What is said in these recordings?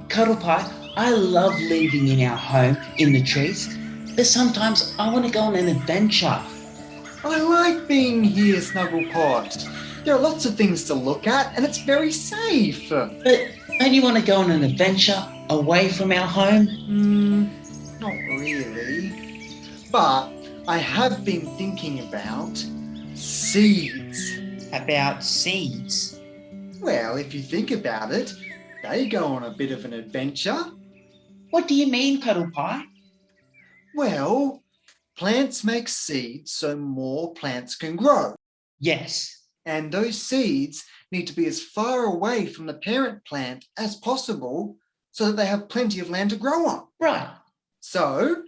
Cuddlepie, I love living in our home in the trees, but sometimes I want to go on an adventure. I like being here, Snugglepot. There are lots of things to look at and it's very safe. But don't you want to go on an adventure away from our home? Not really. But I have been thinking about seeds. About seeds. Well, if you think about it, they go on a bit of an adventure. What do you mean, Cuddlepie? Well, plants make seeds so more plants can grow. Yes. And those seeds need to be as far away from the parent plant as possible so that they have plenty of land to grow on. Right. So,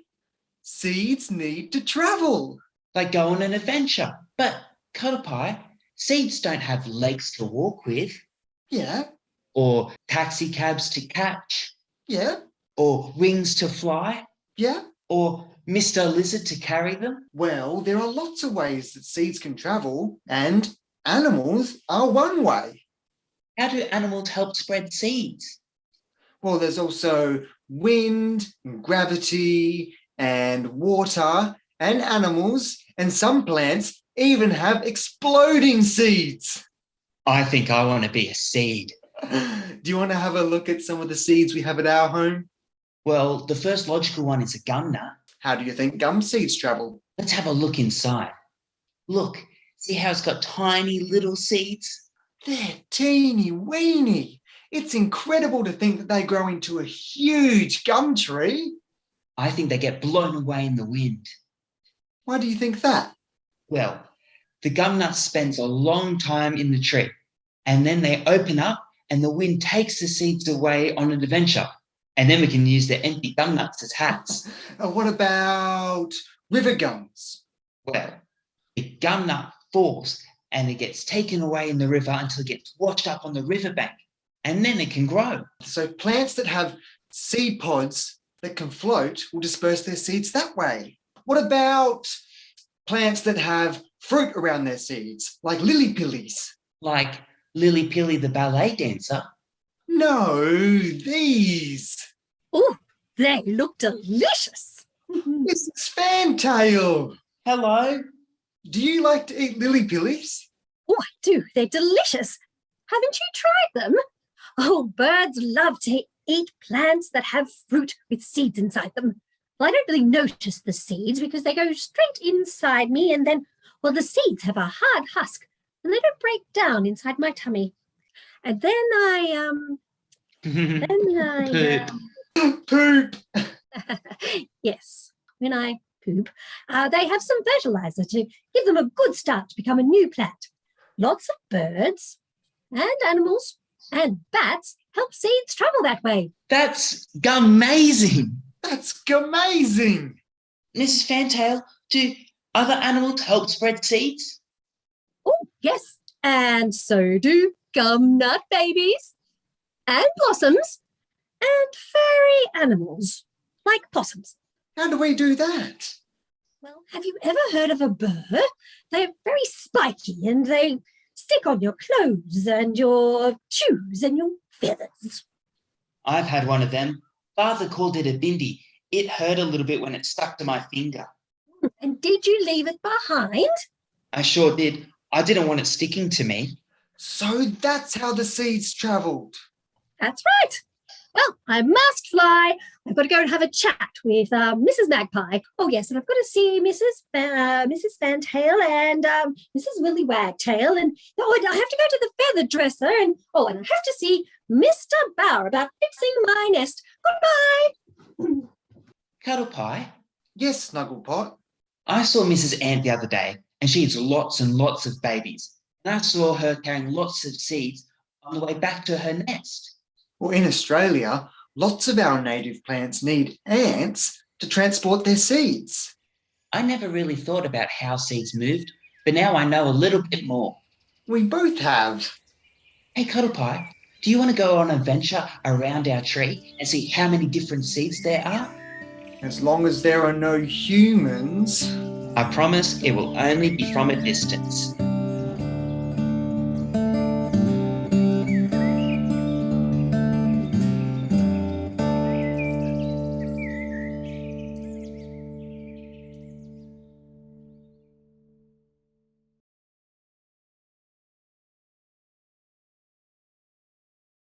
seeds need to travel. They go on an adventure. But, Cuddlepie, seeds don't have legs to walk with, Yeah, or taxi cabs to catch, yeah, or wings to fly, yeah. or Mr. Lizard to carry them. Well, there are lots of ways that seeds can travel, and animals are one way. How do animals help spread seeds? Well, there's also wind, and gravity, and water, and animals, and some plants even have exploding seeds. I think I want to be a seed. Do you want to have a look at some of the seeds we have at our home? Well, the first logical one is a gum nut. How do you think gum seeds travel? Let's have a look inside. Look, see how it's got tiny little seeds? They're teeny weeny. It's incredible to think that they grow into a huge gum tree. I think they get blown away in the wind. Why do you think that? Well, the gum nut spends a long time in the tree, and then they open up and the wind takes the seeds away on an adventure. And then we can use the empty gum nuts as hats. What about river gums? Well, the gum nut falls and it gets taken away in the river until it gets washed up on the riverbank, and then it can grow. So plants that have seed pods that can float will disperse their seeds that way. What about plants that have fruit around their seeds, like lily pillies? Like Lily Pilly the ballet dancer. No, these. Oh, they look delicious. This is Fantail. Hello. Do you like to eat lily pillies? Oh, I do. They're delicious. Haven't you tried them? Oh, birds love to eat plants that have fruit with seeds inside them. Well, I don't really notice the seeds because they go straight inside me and then, well, the seeds have a hard husk and they don't break down inside my tummy. And then Poop. yes, when I poop, they have some fertilizer to give them a good start to become a new plant. Lots of birds and animals and bats help seeds travel that way. That's amazing. That's amazing. Mrs. Fantail, do other animals help spread seeds? Oh, yes, and so do gum nut babies and blossoms and furry animals like possums. How do we do that? Well, have you ever heard of a burr? They're very spiky and they stick on your clothes and your shoes and your feathers. I've had one of them. Father called it a bindi. It hurt a little bit when it stuck to my finger. And did you leave it behind? I sure did. I didn't want it sticking to me. So that's how the seeds travelled. That's right. Well, I must fly. I've got to go and have a chat with Mrs. Magpie. Oh, yes, and I've got to see Mrs. Fantail and Mrs. Willy Wagtail. And I have to go to the feather dresser. And I have to see Mr. Bower about fixing my nest. Goodbye. Cuddlepie, Yes, Snugglepot. I saw Mrs. Ant the other day, and she has lots and lots of babies. And I saw her carrying lots of seeds on the way back to her nest. Well, in Australia, lots of our native plants need ants to transport their seeds. I never really thought about how seeds moved, but now I know a little bit more. We both have. Hey, Cuddlepie, do you want to go on an adventure around our tree and see how many different seeds there are? As long as there are no humans. I promise it will only be from a distance.